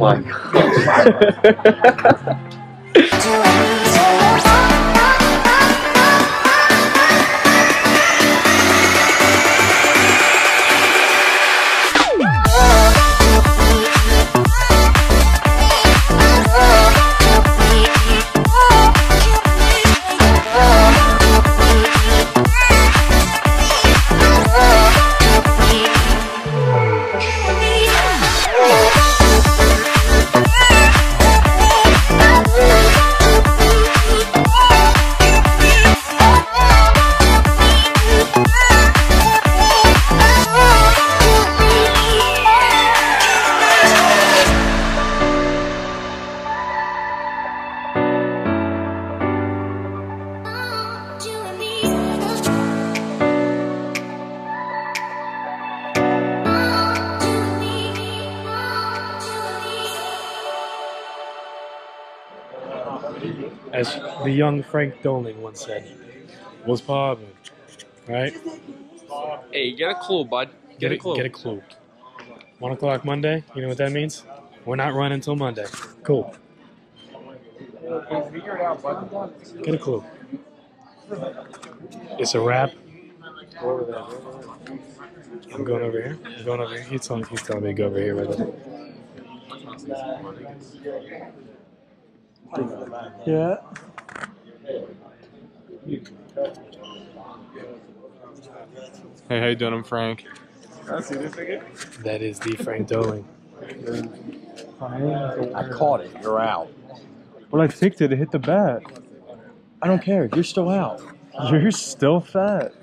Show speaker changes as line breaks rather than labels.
my god.
As the young Frank Doling once said, "What's poppin'?" Right?
Hey, get a clue, bud. Get a clue.
Get a clue. 1 o'clock Monday. You know what that means? We're not running until Monday. Cool. Get a clue. It's a wrap. I'm going over here. I'm going over here. He's telling me to go over here right now.
Yeah.
Hey, how you doing? I'm Frank.
That is the Frank Doling.
I caught it. You're out.
Well, I kicked it. It hit the bat.
I don't care. You're still out.
You're still fat.